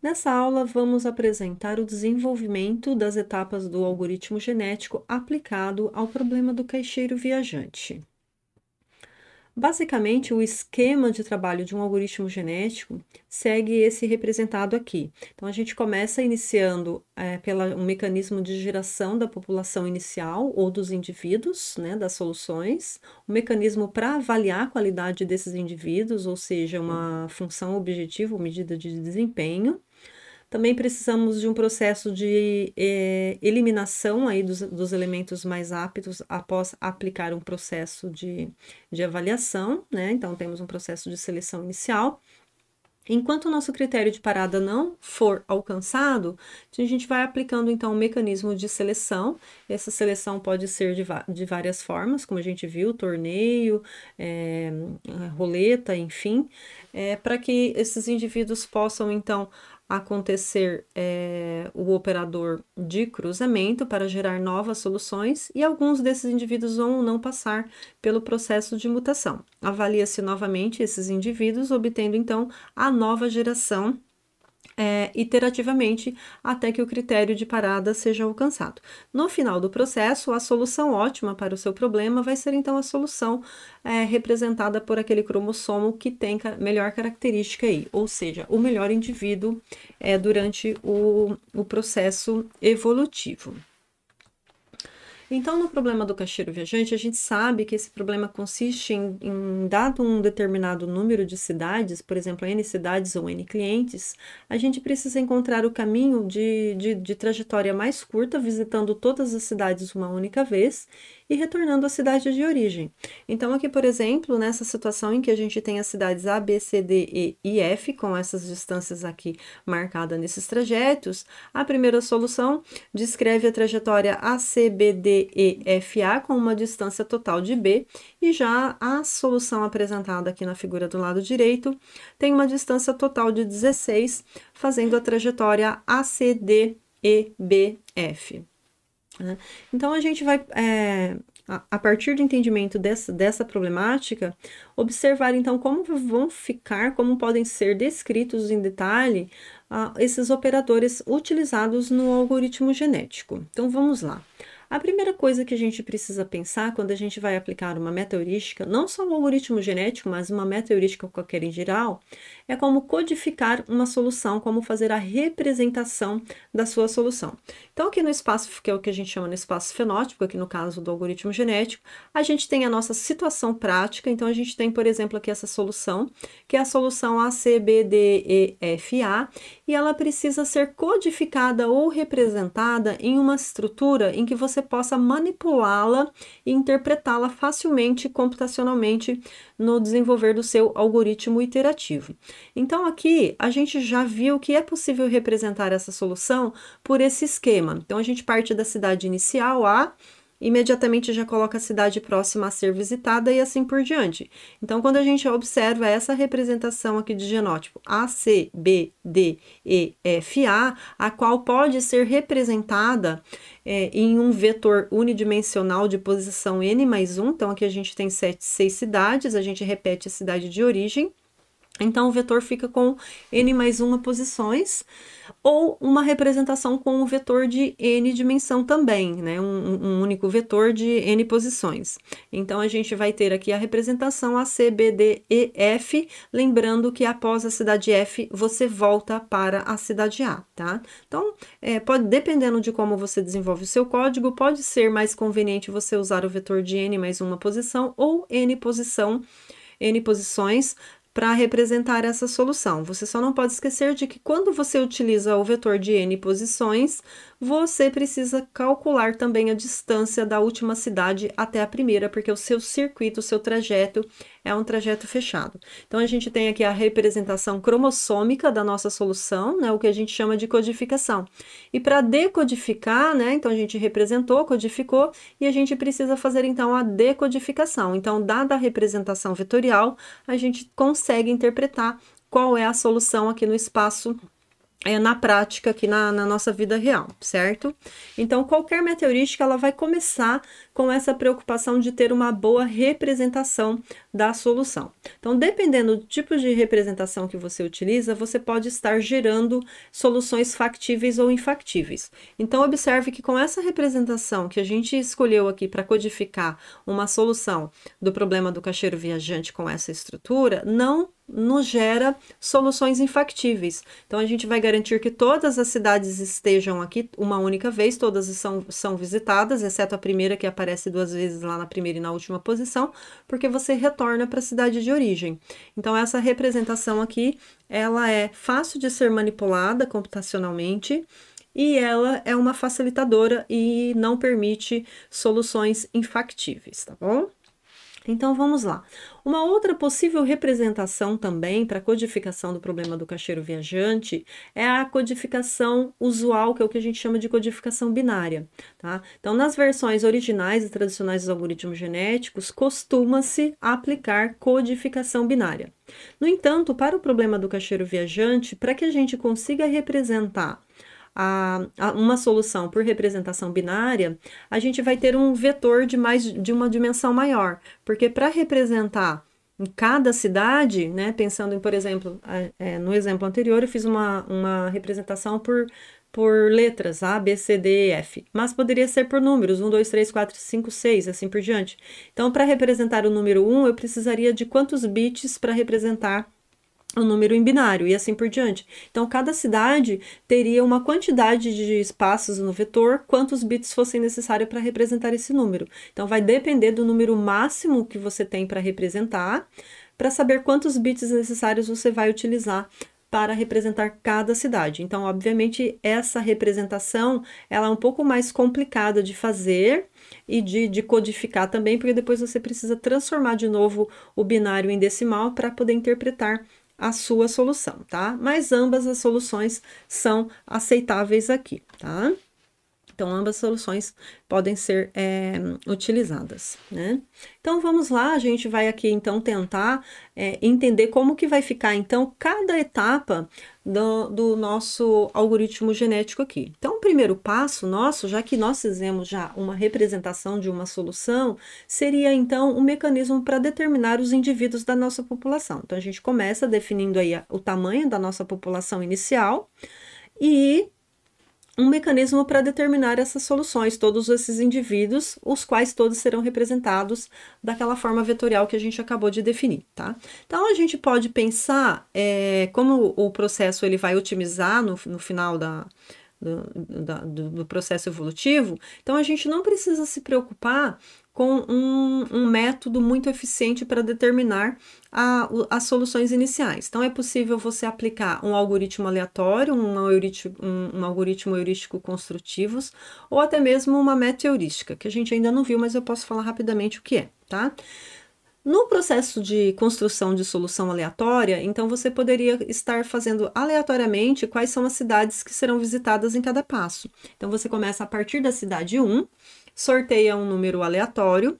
Nessa aula, vamos apresentar o desenvolvimento das etapas do algoritmo genético aplicado ao problema do caixeiro viajante. Basicamente, o esquema de trabalho de um algoritmo genético segue esse representado aqui. Então, a gente começa iniciando pelo um mecanismo de geração da população inicial ou dos indivíduos, né, das soluções, um mecanismo para avaliar a qualidade desses indivíduos, ou seja, uma função objetiva ou medida de desempenho. Também precisamos de um processo de eliminação aí dos elementos mais aptos após aplicar um processo de avaliação, né? Então, temos um processo de seleção inicial. Enquanto o nosso critério de parada não for alcançado, a gente vai aplicando então um mecanismo de seleção. Essa seleção pode ser de várias formas, como a gente viu, torneio, roleta, enfim, para que esses indivíduos possam então acontecer o operador de cruzamento para gerar novas soluções, e alguns desses indivíduos vão não passar pelo processo de mutação. Avalia-se novamente esses indivíduos, obtendo então a nova geração iterativamente até que o critério de parada seja alcançado. No final do processo, a solução ótima para o seu problema vai ser então a solução representada por aquele cromossomo que tem melhor característica aí, ou seja, o melhor indivíduo durante o processo evolutivo. Então, no problema do caixeiro viajante, a gente sabe que esse problema consiste em dado um determinado número de cidades, por exemplo, N cidades ou N clientes, a gente precisa encontrar o caminho de trajetória mais curta, visitando todas as cidades uma única vez e retornando à cidade de origem. Então, aqui, por exemplo, nessa situação em que a gente tem as cidades A, B, C, D, E e F, com essas distâncias aqui marcadas nesses trajetos, a primeira solução descreve a trajetória A, C, B, D, E, F, A com uma distância total de B, e já a solução apresentada aqui na figura do lado direito tem uma distância total de 16, fazendo a trajetória A, C, D, E, B, F. Então, a gente vai, a partir do entendimento dessa problemática, observar então como vão ficar, como podem ser descritos em detalhe esses operadores utilizados no algoritmo genético. Então, vamos lá. A primeira coisa que a gente precisa pensar quando a gente vai aplicar uma meta-heurística, não só um algoritmo genético, mas uma meta-heurística qualquer em geral, é como codificar uma solução, como fazer a representação da sua solução. Então, aqui no espaço, que é o que a gente chama no espaço fenótipo, aqui no caso do algoritmo genético, a gente tem a nossa situação prática. Então, a gente tem, por exemplo, aqui essa solução, que é a solução A, C, B, D, E, F, A, e ela precisa ser codificada ou representada em uma estrutura em que você possa manipulá-la e interpretá-la facilmente computacionalmente no desenvolver do seu algoritmo iterativo. Então, aqui a gente já viu que é possível representar essa solução por esse esquema. Então, a gente parte da cidade inicial A, imediatamente já coloca a cidade próxima a ser visitada e assim por diante. Então, quando a gente observa essa representação aqui de genótipo A, C, B, D, E, F, A, a qual pode ser representada em um vetor unidimensional de posição N mais 1, então aqui a gente tem 6 cidades, a gente repete a cidade de origem, então o vetor fica com N mais 1 posições, ou uma representação com um vetor de N dimensão também, né? Um único vetor de N posições. Então, a gente vai ter aqui a representação A, C, B, D, E, F, lembrando que após a cidade F, você volta para a cidade A, tá? Então, dependendo de como você desenvolve o seu código, pode ser mais conveniente você usar o vetor de N mais 1 posição ou N posições, para representar essa solução. Você só não pode esquecer de que quando você utiliza o vetor de N posições, você precisa calcular também a distância da última cidade até a primeira, porque o seu circuito, o seu trajeto é um trajeto fechado. Então, a gente tem aqui a representação cromossômica da nossa solução, né, o que a gente chama de codificação. E para decodificar, né, então a gente representou, codificou, e a gente precisa fazer então a decodificação. Então, dada a representação vetorial, a gente consegue interpretar qual é a solução aqui no espaço na prática aqui na nossa vida real, certo? Então, qualquer meta heurística, ela vai começar com essa preocupação de ter uma boa representação da solução. Então, dependendo do tipo de representação que você utiliza, você pode estar gerando soluções factíveis ou infactíveis. Então, observe que com essa representação que a gente escolheu aqui para codificar uma solução do problema do caixeiro viajante com essa estrutura, não nos gera soluções infactíveis. Então, a gente vai garantir que todas as cidades estejam aqui uma única vez, todas são visitadas, exceto a primeira, que aparece 2 vezes lá na primeira e na última posição, porque você retorna para a cidade de origem. Então, essa representação aqui, ela é fácil de ser manipulada computacionalmente, e ela é uma facilitadora e não permite soluções infactíveis, tá bom? Então vamos lá. Uma outra possível representação também para a codificação do problema do caixeiro viajante é a codificação usual, que é o que a gente chama de codificação binária, tá? Então, nas versões originais e tradicionais dos algoritmos genéticos, costuma-se aplicar codificação binária. No entanto, para o problema do caixeiro viajante, para que a gente consiga representar uma solução por representação binária, a gente vai ter um vetor de uma dimensão maior, porque para representar em cada cidade, né, pensando em, por exemplo, no exemplo anterior, eu fiz uma representação por letras, A, B, C, D, E, F, mas poderia ser por números, 1, 2, 3, 4, 5, 6, assim por diante. Então, para representar o número 1, eu precisaria de quantos bits para representar o número em binário e assim por diante. Então, cada cidade teria uma quantidade de espaços no vetor, quantos bits fossem necessários para representar esse número. Então, vai depender do número máximo que você tem para representar, para saber quantos bits necessários você vai utilizar para representar cada cidade. Então, obviamente, essa representação ela é um pouco mais complicada de fazer e de codificar também, porque depois você precisa transformar de novo o binário em decimal para poder interpretar a sua solução, tá? Mas ambas as soluções são aceitáveis aqui, tá? Então, ambas as soluções podem ser utilizadas, né? Então, vamos lá, a gente vai aqui, então, tentar entender como que vai ficar, então, cada etapa do nosso algoritmo genético aqui. Então, o primeiro passo nosso, já que nós fizemos já uma representação de uma solução, seria, então, um mecanismo para determinar os indivíduos da nossa população. Então, a gente começa definindo aí o tamanho da nossa população inicial e um mecanismo para determinar essas soluções, todos esses indivíduos, os quais todos serão representados daquela forma vetorial que a gente acabou de definir, tá? Então, a gente pode pensar como o processo ele vai otimizar no final do processo evolutivo, então a gente não precisa se preocupar com um método muito eficiente para determinar as soluções iniciais. Então, é possível você aplicar um algoritmo aleatório, um algoritmo heurístico construtivos, ou até mesmo uma meta-heurística, que a gente ainda não viu, mas eu posso falar rapidamente o que é, tá? No processo de construção de solução aleatória, então você poderia estar fazendo aleatoriamente quais são as cidades que serão visitadas em cada passo. Então, você começa a partir da cidade 1, sorteia um número aleatório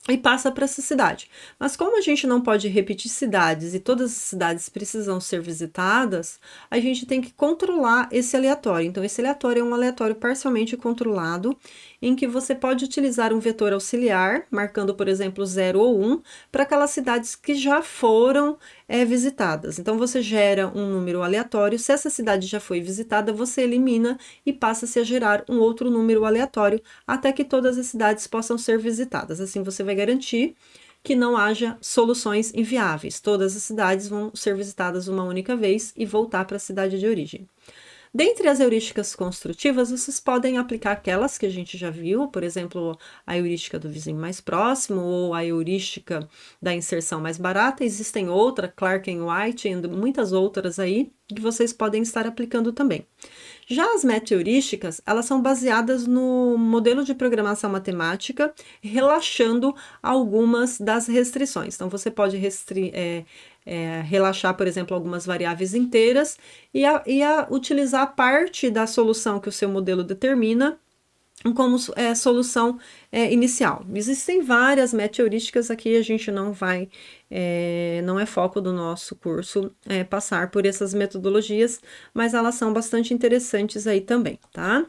e passa para essa cidade. Mas como a gente não pode repetir cidades e todas as cidades precisam ser visitadas, a gente tem que controlar esse aleatório. Então, esse aleatório é um aleatório parcialmente controlado, em que você pode utilizar um vetor auxiliar, marcando, por exemplo, 0 ou 1, para aquelas cidades que já foram visitadas. Então, você gera um número aleatório, se essa cidade já foi visitada, você elimina e passa-se a gerar um outro número aleatório, até que todas as cidades possam ser visitadas. Assim, você vai garantir que não haja soluções inviáveis. Todas as cidades vão ser visitadas uma única vez e voltar para a cidade de origem. Dentre as heurísticas construtivas, vocês podem aplicar aquelas que a gente já viu, por exemplo, a heurística do vizinho mais próximo ou a heurística da inserção mais barata. Existem outras, Clark and White e muitas outras aí que vocês podem estar aplicando também. Já as meta-heurísticas, elas são baseadas no modelo de programação matemática, relaxando algumas das restrições. Então, você pode relaxar, por exemplo, algumas variáveis inteiras e utilizar parte da solução que o seu modelo determina como solução inicial. Existem várias meta-heurísticas aqui, a gente não vai, não é foco do nosso curso passar por essas metodologias, mas elas são bastante interessantes aí também, tá?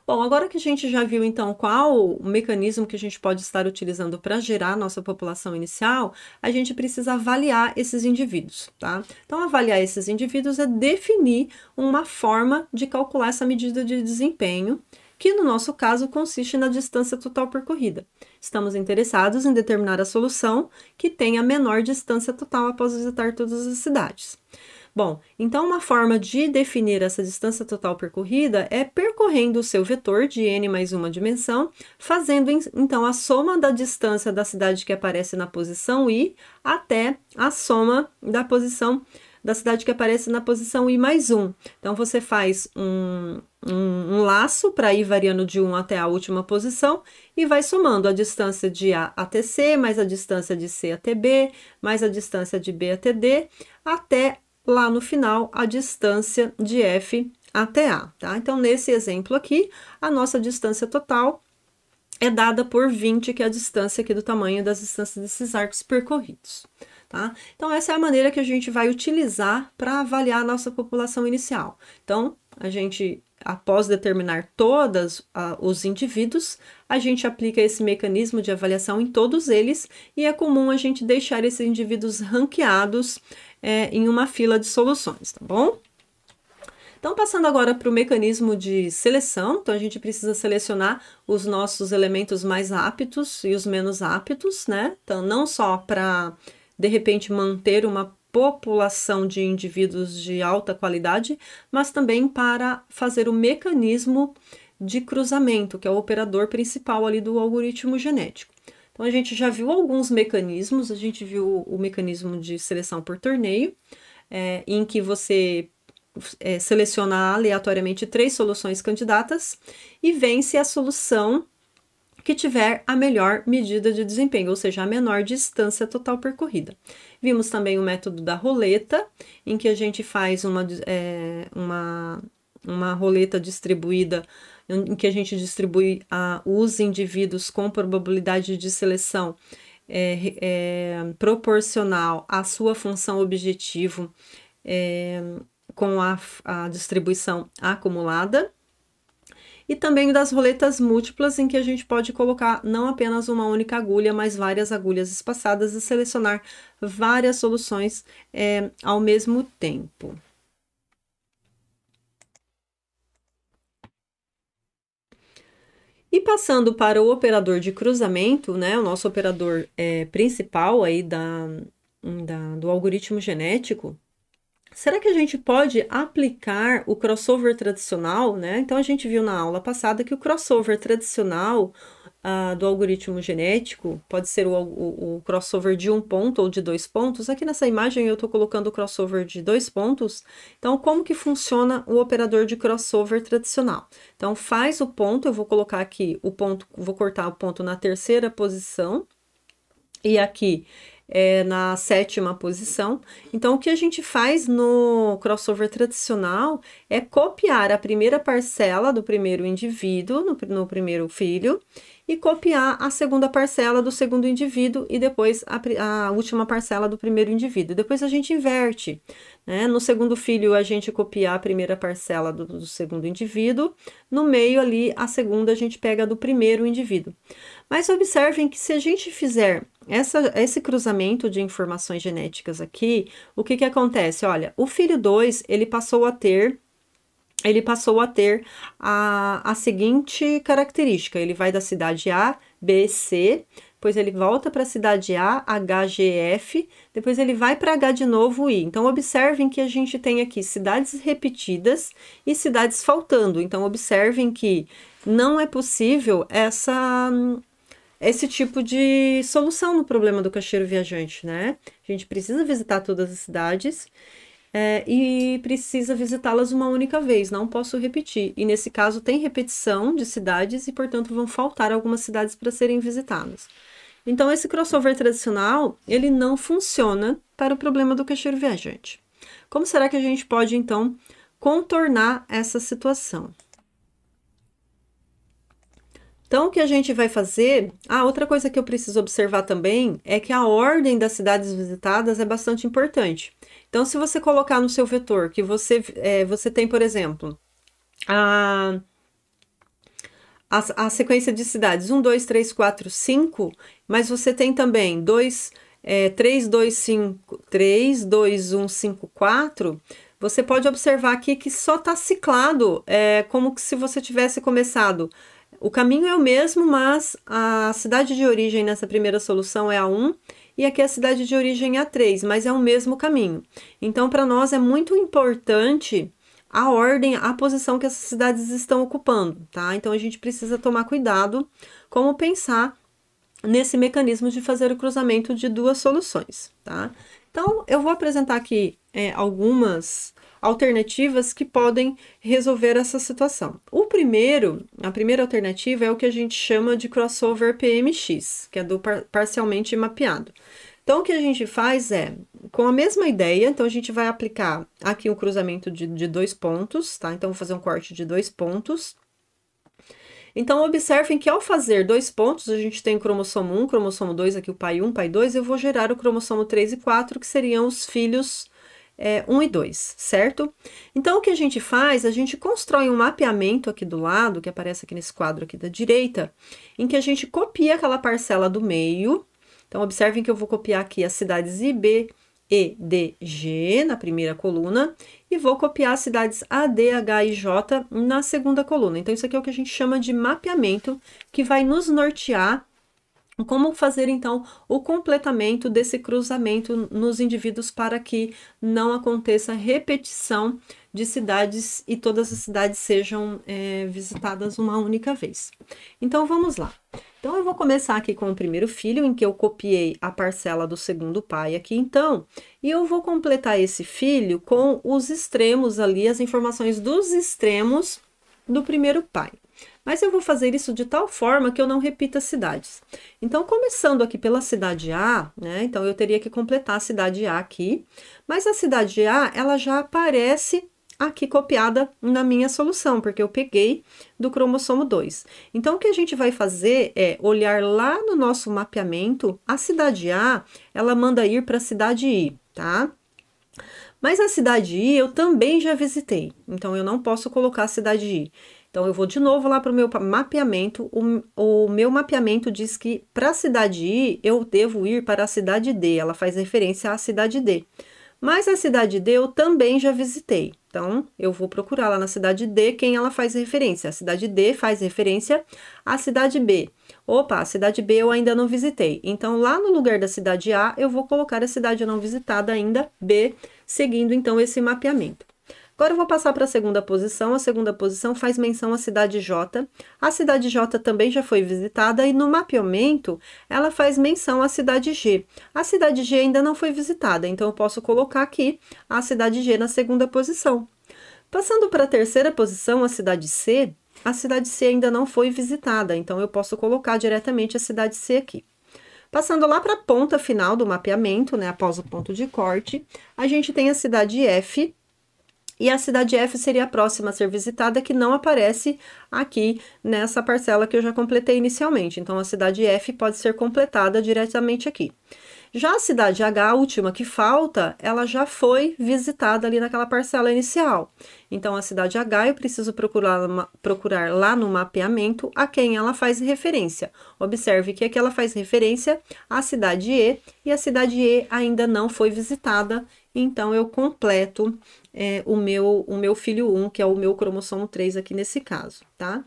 Bom, agora que a gente já viu então qual o mecanismo que a gente pode estar utilizando para gerar nossa população inicial, a gente precisa avaliar esses indivíduos, tá? Então, avaliar esses indivíduos é definir uma forma de calcular essa medida de desempenho, que no nosso caso consiste na distância total percorrida. Estamos interessados em determinar a solução que tenha a menor distância total após visitar todas as cidades. Bom, então uma forma de definir essa distância total percorrida é percorrendo o seu vetor de n mais uma dimensão, fazendo então a soma da distância da cidade que aparece na posição i até a soma da posição da cidade que aparece na posição i mais 1. Então você faz um laço para ir variando de 1 até a última posição e vai somando a distância de A até C, mais a distância de C até B, mais a distância de B até D, até lá no final a distância de F até A, tá? Então, nesse exemplo aqui, a nossa distância total é dada por 20, que é a distância aqui do tamanho das distâncias desses arcos percorridos, tá? Então, essa é a maneira que a gente vai utilizar para avaliar a nossa população inicial. Então, a gente, após determinar todos os indivíduos, a gente aplica esse mecanismo de avaliação em todos eles, e é comum a gente deixar esses indivíduos ranqueados em uma fila de soluções, tá bom? Então, passando agora para o mecanismo de seleção, então a gente precisa selecionar os nossos elementos mais aptos e os menos aptos, né? Então, não só para, de repente, manter uma população de indivíduos de alta qualidade, mas também para fazer o mecanismo de cruzamento, que é o operador principal ali do algoritmo genético. Então, a gente já viu alguns mecanismos, a gente viu o mecanismo de seleção por torneio, em que você seleciona aleatoriamente 3 soluções candidatas e vence a solução que tiver a melhor medida de desempenho, ou seja, a menor distância total percorrida. Vimos também o método da roleta, em que a gente faz uma roleta distribuída, em que a gente distribui os indivíduos com probabilidade de seleção proporcional à sua função objetivo com a distribuição acumulada. E também das roletas múltiplas, em que a gente pode colocar não apenas uma única agulha, mas várias agulhas espaçadas e selecionar várias soluções ao mesmo tempo. E passando para o operador de cruzamento, né, o nosso operador principal aí do algoritmo genético, será que a gente pode aplicar o crossover tradicional, né? Então, a gente viu na aula passada que o crossover tradicional do algoritmo genético pode ser o crossover de 1 ponto ou de 2 pontos. Aqui nessa imagem eu estou colocando o crossover de 2 pontos. Então, como que funciona o operador de crossover tradicional? Então, faz o ponto, eu vou colocar aqui o ponto, vou cortar o ponto na 3ª posição, e aqui na 7ª posição. Então, o que a gente faz no crossover tradicional é copiar a primeira parcela do primeiro indivíduo, no primeiro filho, e copiar a segunda parcela do segundo indivíduo e depois a última parcela do primeiro indivíduo. Depois a gente inverte, né? No segundo filho, a gente copia a primeira parcela do segundo indivíduo, no meio ali, a segunda a gente pega do primeiro indivíduo. Mas observem que se a gente fizer esse cruzamento de informações genéticas aqui, o que acontece? Olha, o filho 2, ele passou a ter a seguinte característica: ele vai da cidade A, B, C, depois ele volta para a cidade A, H, G, F, depois ele vai para H de novo, I. Então, observem que a gente tem aqui cidades repetidas e cidades faltando. Então, observem que não é possível esse tipo de solução no problema do caixeiro viajante, né? A gente precisa visitar todas as cidades e precisa visitá-las uma única vez, não posso repetir. E nesse caso tem repetição de cidades e, portanto, vão faltar algumas cidades para serem visitadas. Então, esse crossover tradicional, ele não funciona para o problema do caixeiro viajante. Como será que a gente pode, então, contornar essa situação? Então, o que a gente vai fazer... outra coisa que eu preciso observar também é que a ordem das cidades visitadas é bastante importante. Então, se você colocar no seu vetor que você tem, por exemplo, a sequência de cidades 1, 2, 3, 4, 5, mas você tem também 3, 2, 5, 3, 2, 1, 5, 4, você pode observar aqui que só está ciclado, como se você tivesse começado. O caminho é o mesmo, mas a cidade de origem nessa primeira solução é a 1 e aqui a cidade de origem é a 3, mas é o mesmo caminho. Então, para nós é muito importante a ordem, a posição que essas cidades estão ocupando, tá? Então, a gente precisa tomar cuidado como pensar nesse mecanismo de fazer o cruzamento de duas soluções, tá? Então, eu vou apresentar aqui algumas alternativas que podem resolver essa situação. A primeira alternativa é o que a gente chama de crossover PMX, que é do parcialmente mapeado. Então, o que a gente faz com a mesma ideia, então a gente vai aplicar aqui um cruzamento de 2 pontos, tá? Então, vou fazer um corte de 2 pontos. Então, observem que ao fazer 2 pontos, a gente tem o cromossomo 1, cromossomo 2, aqui o pai 1, pai 2, eu vou gerar o cromossomo 3 e 4, que seriam os filhos 1 e 2, certo? Então, o que a gente faz? A gente constrói um mapeamento aqui do lado, que aparece aqui nesse quadro aqui da direita, em que a gente copia aquela parcela do meio. Então, observem que eu vou copiar aqui as cidades I, B, E, D, G na primeira coluna e vou copiar as cidades A, D, H e J na segunda coluna. Então, isso aqui é o que a gente chama de mapeamento, que vai nos nortear como fazer, então, o completamento desse cruzamento nos indivíduos para que não aconteça repetição de cidades e todas as cidades sejam visitadas uma única vez. Então, vamos lá. Então, eu vou começar aqui com o primeiro filho, em que eu copiei a parcela do segundo pai aqui, então, e eu vou completar esse filho com os extremos ali, as informações dos extremos do primeiro pai. Mas eu vou fazer isso de tal forma que eu não repita cidades. Então, começando aqui pela cidade A, né? Então, eu teria que completar a cidade A aqui. Mas a cidade A, ela já aparece aqui copiada na minha solução, porque eu peguei do cromossomo 2. Então, o que a gente vai fazer é olhar lá no nosso mapeamento, a cidade A, ela manda ir para a cidade I, tá? Mas a cidade I eu também já visitei, então eu não posso colocar a cidade I. Então, eu vou de novo lá para o meu mapeamento. O meu mapeamento diz que para a cidade I, eu devo ir para a cidade D. Ela faz referência à cidade D. Mas a cidade D eu também já visitei. Então, eu vou procurar lá na cidade D quem ela faz referência. A cidade D faz referência à cidade B. Opa, a cidade B eu ainda não visitei. Então, lá no lugar da cidade A, eu vou colocar a cidade não visitada ainda, B, seguindo então esse mapeamento. Agora eu vou passar para a segunda posição. A segunda posição faz menção à cidade J. A cidade J também já foi visitada e no mapeamento ela faz menção à cidade G. A cidade G ainda não foi visitada, então eu posso colocar aqui a cidade G na segunda posição. Passando para a terceira posição, a cidade C ainda não foi visitada, então eu posso colocar diretamente a cidade C aqui. Passando lá para a ponta final do mapeamento, né, após o ponto de corte, a gente tem a cidade F. E a cidade F seria a próxima a ser visitada, que não aparece aqui nessa parcela que eu já completei inicialmente. Então, a cidade F pode ser completada diretamente aqui. Já a cidade H, a última que falta, ela já foi visitada ali naquela parcela inicial. Então, a cidade H, eu preciso procurar lá no mapeamento a quem ela faz referência. Observe que aqui ela faz referência à cidade E, e a cidade E ainda não foi visitada, então eu completo o meu filho 1, que é o meu cromossomo 3 aqui nesse caso, tá?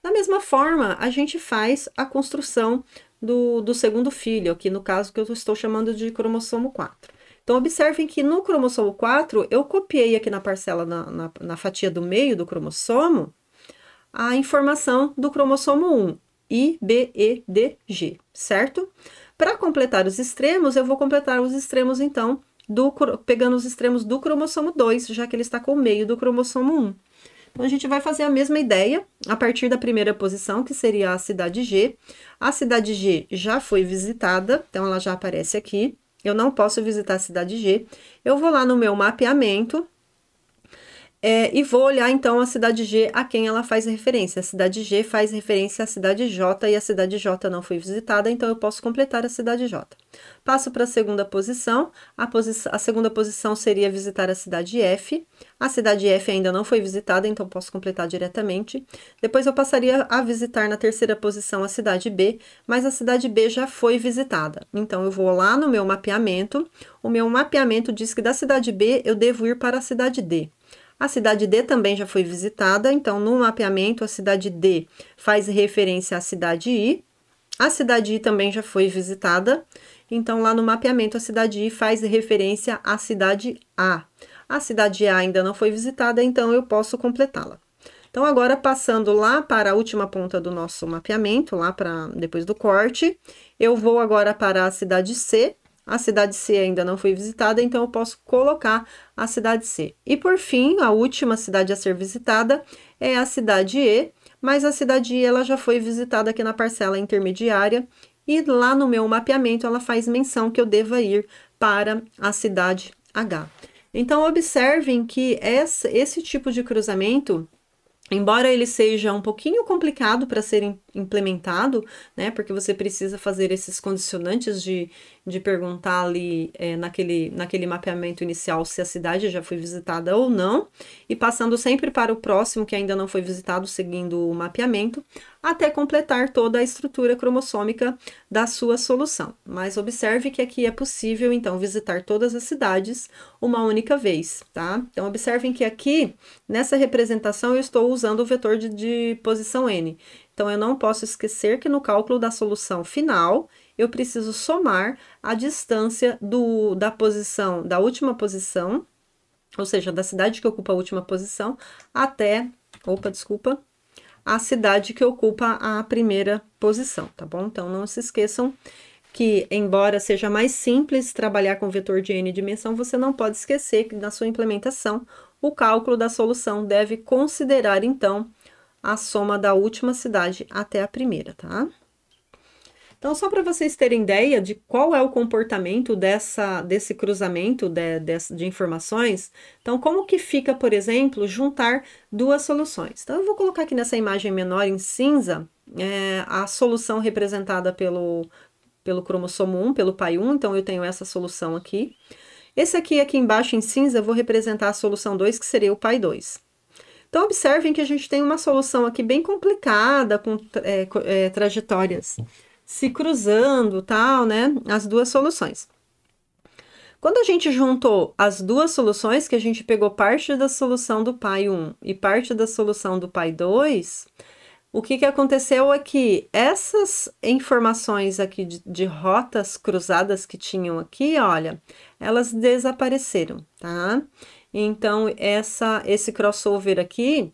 Da mesma forma, a gente faz a construção do segundo filho, aqui no caso que eu estou chamando de cromossomo 4. Então, observem que no cromossomo 4, eu copiei aqui na parcela, na fatia do meio do cromossomo, a informação do cromossomo 1, I, B, E, D, G, certo? Para completar os extremos, eu vou completar os extremos, então, pegando os extremos do cromossomo 2, já que ele está com o meio do cromossomo 1. Então, a gente vai fazer a mesma ideia a partir da primeira posição, que seria a cidade G. A cidade G já foi visitada, então ela já aparece aqui. Eu não posso visitar a cidade G. Eu vou lá no meu mapeamento. E vou olhar então a cidade G a quem ela faz referência. A cidade G faz referência à cidade J e a cidade J não foi visitada, então eu posso completar a cidade J. Passo para a segunda posição. A segunda posição seria visitar a cidade F. A cidade F ainda não foi visitada, então posso completar diretamente. Depois eu passaria a visitar na terceira posição a cidade B, mas a cidade B já foi visitada. Então eu vou lá no meu mapeamento. O meu mapeamento diz que da cidade B eu devo ir para a cidade D. A cidade D também já foi visitada, então no mapeamento a cidade D faz referência à cidade I. A cidade I também já foi visitada, então lá no mapeamento a cidade I faz referência à cidade A. A cidade A ainda não foi visitada, então eu posso completá-la. Então agora passando lá para a última ponta do nosso mapeamento, lá para depois do corte, eu vou agora para a cidade C. A cidade C ainda não foi visitada, então eu posso colocar a cidade C. E por fim, a última cidade a ser visitada é a cidade E, mas a cidade E ela já foi visitada aqui na parcela intermediária e lá no meu mapeamento ela faz menção que eu deva ir para a cidade H. Então observem que esse tipo de cruzamento, embora ele seja um pouquinho complicado para ser implementado, né, porque você precisa fazer esses condicionantes de perguntar ali naquele mapeamento inicial se a cidade já foi visitada ou não, e passando sempre para o próximo que ainda não foi visitado, seguindo o mapeamento, até completar toda a estrutura cromossômica da sua solução. Mas observe que aqui é possível, então, visitar todas as cidades uma única vez, tá? Então, observem que aqui, nessa representação, eu estou usando o vetor de posição N. Então, eu não posso esquecer que no cálculo da solução final, eu preciso somar a distância da última posição, ou seja, da cidade que ocupa a última posição, até, a cidade que ocupa a primeira posição, tá bom? Então, não se esqueçam que, embora seja mais simples trabalhar com vetor de n dimensão, você não pode esquecer que na sua implementação, o cálculo da solução deve considerar, então, a soma da última cidade até a primeira, tá? Então, só para vocês terem ideia de qual é o comportamento desse cruzamento de informações, então, como que fica, por exemplo, juntar duas soluções? Então, eu vou colocar aqui nessa imagem menor em cinza, a solução representada pelo cromossomo 1, pelo pai 1, então eu tenho essa solução aqui. Esse aqui embaixo em cinza, eu vou representar a solução 2, que seria o pai 2. Então, observem que a gente tem uma solução aqui bem complicada, com trajetórias se cruzando, tal, né? As duas soluções. Quando a gente juntou as duas soluções, que a gente pegou parte da solução do pai 1 e parte da solução do pai 2, o que aconteceu é que essas informações aqui de rotas cruzadas que tinham aqui, olha, elas desapareceram, tá? Então, esse crossover aqui,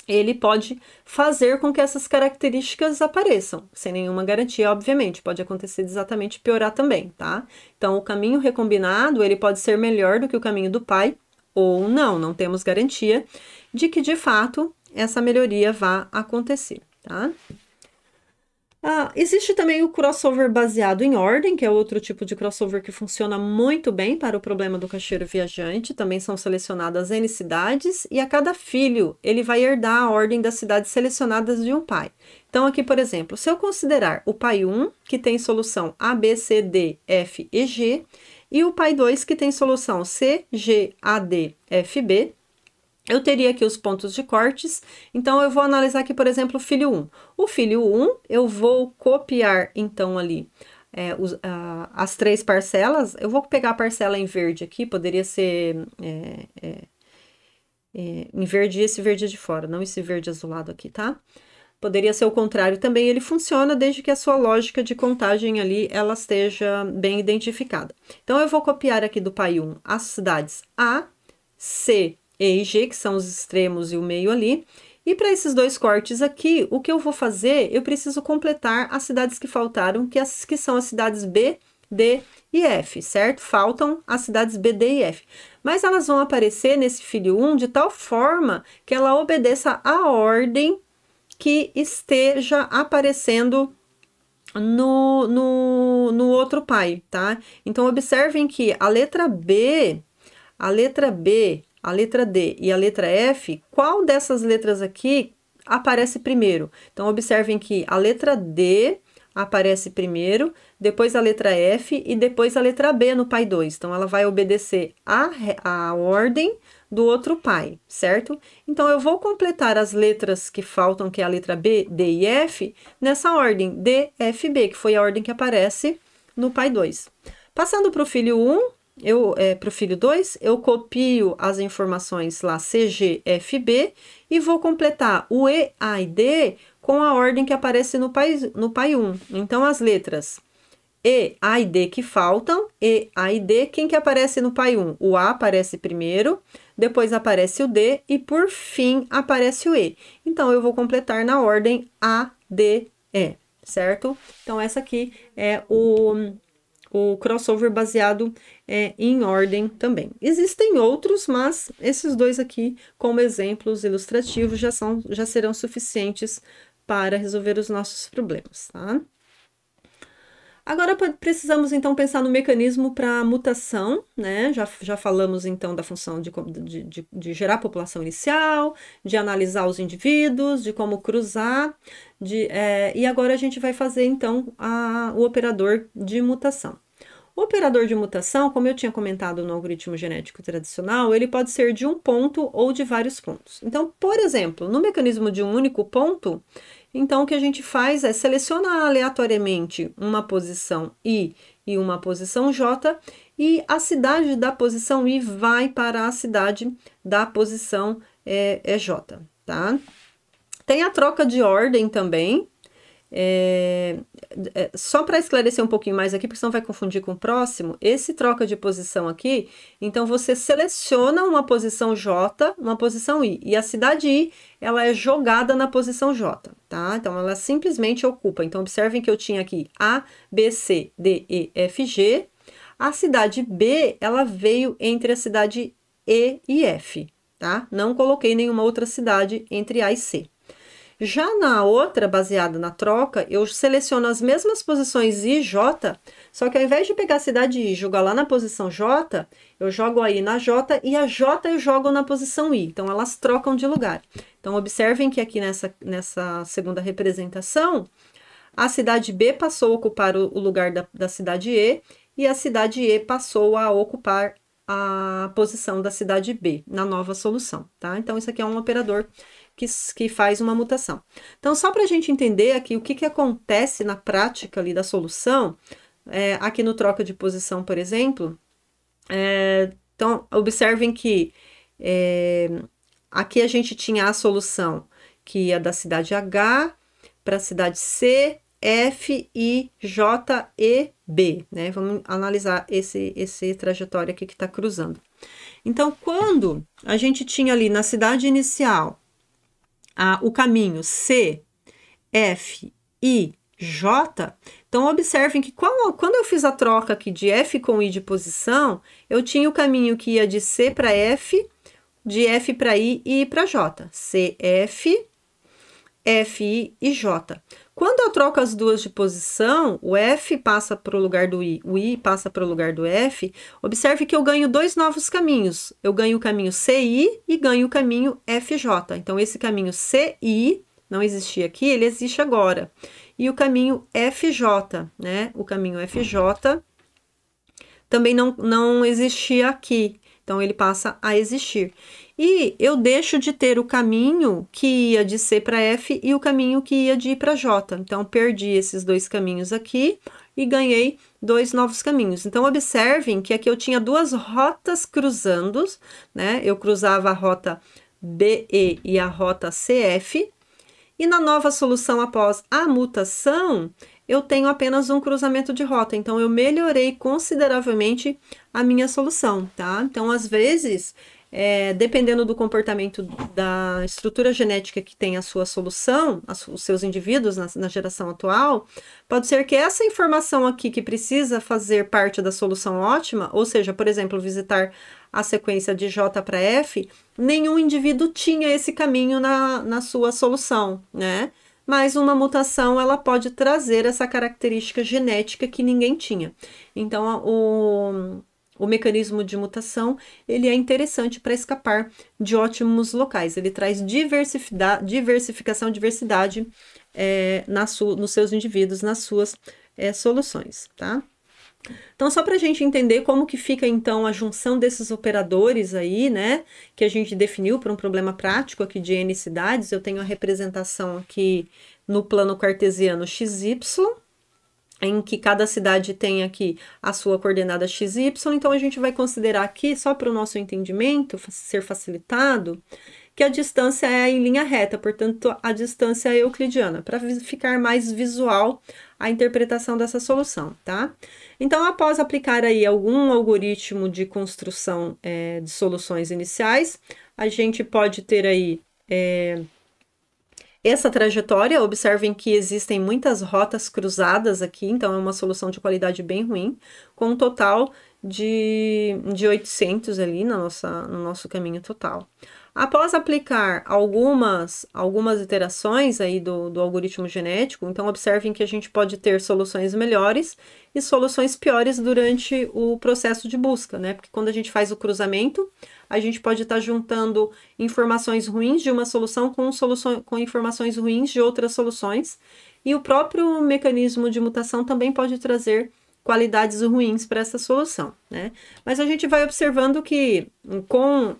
ele pode fazer com que essas características apareçam, sem nenhuma garantia, obviamente, pode acontecer de exatamente piorar também, tá? Então, o caminho recombinado, ele pode ser melhor do que o caminho do pai, ou não temos garantia de que, de fato, essa melhoria vá acontecer, tá? Existe também o crossover baseado em ordem, que é outro tipo de crossover que funciona muito bem para o problema do caixeiro viajante. Também são selecionadas N cidades e a cada filho ele vai herdar a ordem das cidades selecionadas de um pai. Então, aqui, por exemplo, se eu considerar o pai 1, que tem solução A, B, C, D, F e G, e o pai 2, que tem solução C, G, A, D, F, B, eu teria aqui os pontos de cortes, então eu vou analisar aqui, por exemplo, o filho 1. O filho 1, eu vou copiar, então, ali as três parcelas. Eu vou pegar a parcela em verde aqui, poderia ser em verde esse verde de fora, não esse verde azulado aqui, tá? Poderia ser o contrário também, ele funciona desde que a sua lógica de contagem ali, ela esteja bem identificada. Então, eu vou copiar aqui do pai 1 as cidades A, C, E e G, que são os extremos e o meio ali. E para esses dois cortes aqui, o que eu vou fazer? Eu preciso completar as cidades que faltaram, que são as cidades B, D e F, certo? Faltam as cidades B, D e F. Mas elas vão aparecer nesse filho 1 de tal forma que ela obedeça à ordem que esteja aparecendo no outro pai, tá? Então, observem que a letra B, a letra D e a letra F, qual dessas letras aqui aparece primeiro? Então, observem que a letra D aparece primeiro, depois a letra F e depois a letra B no pai 2. Então, ela vai obedecer a ordem do outro pai, certo? Então, eu vou completar as letras que faltam, que é a letra B, D e F, nessa ordem, D, F, B, que foi a ordem que aparece no pai 2. Passando para o filho 1, para o filho 2, eu copio as informações lá C, G, F, B e vou completar o E, A e D com a ordem que aparece no pai 1. Então, as letras E, A e D que faltam, E, A e D, quem que aparece no pai 1? O A aparece primeiro, depois aparece o D e, por fim, aparece o E. Então, eu vou completar na ordem A, D, E, certo? Então, essa aqui é o crossover baseado em ordem também. Existem outros, mas esses dois aqui, como exemplos ilustrativos, já serão suficientes para resolver os nossos problemas, tá? Agora precisamos então pensar no mecanismo para mutação, né? Já falamos então da função de gerar população inicial, de analisar os indivíduos, de como cruzar, e agora a gente vai fazer então o operador de mutação. O operador de mutação, como eu tinha comentado no algoritmo genético tradicional, ele pode ser de um ponto ou de vários pontos. Então, por exemplo, no mecanismo de um único ponto, então o que a gente faz é selecionar aleatoriamente uma posição I e uma posição J, e a cidade da posição I vai para a cidade da posição J, tá? Tem a troca de ordem também. Só para esclarecer um pouquinho mais aqui, porque senão vai confundir com o próximo, esse troca de posição aqui, então você seleciona uma posição J, uma posição I, e a cidade I, ela é jogada na posição J, tá? Então, ela simplesmente ocupa. Então, observem que eu tinha aqui A, B, C, D, E, F, G. A cidade B, ela veio entre a cidade E e F, tá? Não coloquei nenhuma outra cidade entre A e C. Já na outra, baseada na troca, eu seleciono as mesmas posições I e J, só que ao invés de pegar a cidade I e jogar lá na posição J, eu jogo a I na J e a J eu jogo na posição I. Então, elas trocam de lugar. Então, observem que aqui nessa segunda representação, a cidade B passou a ocupar o lugar da cidade E a cidade E passou a ocupar a posição da cidade B na nova solução, tá? Então, isso aqui é um operador que faz uma mutação. Então, só para a gente entender aqui o que acontece na prática ali da solução, aqui no troca de posição, por exemplo, então, observem que aqui a gente tinha a solução que ia da cidade H para a cidade C, F, I, J, E, B, né? Vamos analisar esse trajetório aqui que está cruzando. Então, quando a gente tinha ali na cidade inicial o caminho C, F, I, J, então observem que quando eu fiz a troca aqui de F com I de posição, eu tinha o caminho que ia de C para F, de F para I e para J. C, F, F, I e J. Quando eu troco as duas de posição, o F passa para o lugar do I, o I passa para o lugar do F, observe que eu ganho dois novos caminhos. Eu ganho o caminho CI e ganho o caminho FJ. Então, esse caminho CI não existia aqui, ele existe agora. E o caminho FJ, né? O caminho FJ também não existia aqui. Então, ele passa a existir. E eu deixo de ter o caminho que ia de C para F e o caminho que ia de I para J. Então, perdi esses dois caminhos aqui e ganhei dois novos caminhos. Então, observem que aqui eu tinha duas rotas cruzando, né? Eu cruzava a rota BE e a rota CF. E na nova solução após a mutação, eu tenho apenas um cruzamento de rota. Então, eu melhorei consideravelmente a minha solução, tá? Então, às vezes, dependendo do comportamento da estrutura genética que tem a sua solução, os seus indivíduos na geração atual, pode ser que essa informação aqui que precisa fazer parte da solução ótima, ou seja, por exemplo, visitar a sequência de J para F, nenhum indivíduo tinha esse caminho na sua solução, né? Mas uma mutação, ela pode trazer essa característica genética que ninguém tinha. Então, o mecanismo de mutação, ele é interessante para escapar de ótimos locais. Ele traz diversificação, diversidade nos seus indivíduos, nas suas soluções, tá? Então, só para a gente entender como que fica, então, a junção desses operadores aí, né, que a gente definiu para um problema prático aqui de N cidades, eu tenho a representação aqui no plano cartesiano XY, em que cada cidade tem aqui a sua coordenada XY, então a gente vai considerar aqui, só para o nosso entendimento ser facilitado, que a distância é em linha reta, portanto, a distância é euclidiana, para ficar mais visual a interpretação dessa solução, tá? Então, após aplicar aí algum algoritmo de construção de soluções iniciais, a gente pode ter aí essa trajetória. Observem que existem muitas rotas cruzadas aqui, então é uma solução de qualidade bem ruim, com um total de 800 ali no nosso caminho total. Após aplicar algumas iterações aí do algoritmo genético, então observem que a gente pode ter soluções melhores e soluções piores durante o processo de busca, né? Porque quando a gente faz o cruzamento, a gente pode estar juntando informações ruins de uma solução com informações ruins de outras soluções, e o próprio mecanismo de mutação também pode trazer qualidades ruins para essa solução, né? Mas a gente vai observando que, com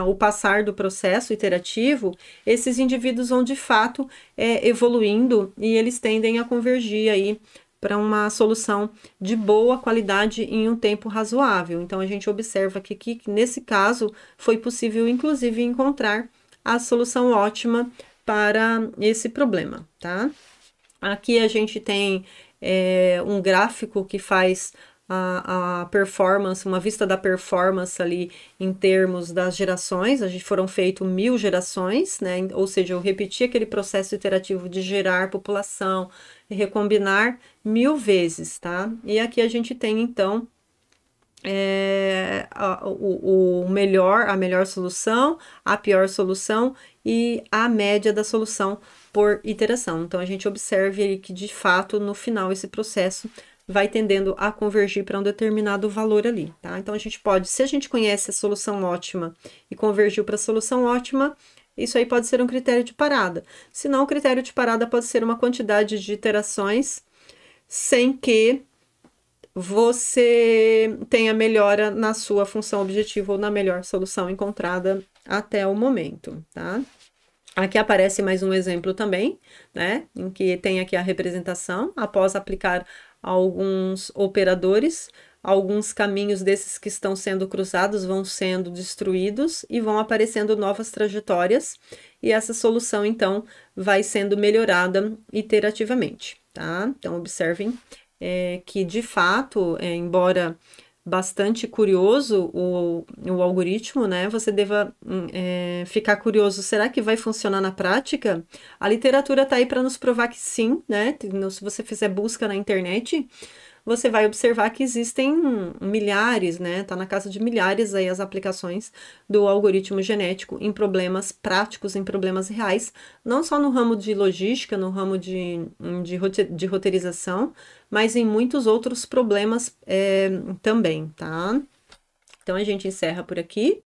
o passar do processo iterativo, esses indivíduos vão de fato evoluindo e eles tendem a convergir aí para uma solução de boa qualidade em um tempo razoável. Então, a gente observa que nesse caso foi possível, inclusive, encontrar a solução ótima para esse problema, tá? Aqui a gente tem um gráfico que faz a performance, uma vista da performance ali em termos das gerações. Foram feitas 1000 gerações, né? Ou seja, eu repeti aquele processo iterativo de gerar população e recombinar 1000 vezes, tá? E aqui a gente tem, então, a melhor solução, a pior solução e a média da solução por iteração. Então, a gente observa aí que, de fato, no final, esse processo vai tendendo a convergir para um determinado valor ali, tá? Então, a gente pode, se a gente conhece a solução ótima e convergiu para a solução ótima, isso aí pode ser um critério de parada. Se não, o critério de parada pode ser uma quantidade de iterações sem que você tenha melhora na sua função objetiva ou na melhor solução encontrada até o momento, tá? Aqui aparece mais um exemplo também, né, em que tem aqui a representação. Após aplicar alguns operadores, alguns caminhos desses que estão sendo cruzados vão sendo destruídos e vão aparecendo novas trajetórias, e essa solução, então, vai sendo melhorada iterativamente, tá? Então, observem que, de fato, embora bastante curioso o algoritmo, né? Você deva ficar curioso, será que vai funcionar na prática? A literatura tá aí para nos provar que sim, né? Se você fizer busca na internet, você vai observar que existem milhares, né? Tá na casa de milhares aí as aplicações do algoritmo genético em problemas práticos, em problemas reais, não só no ramo de logística, no ramo de roteirização, mas em muitos outros problemas também, tá? Então, a gente encerra por aqui.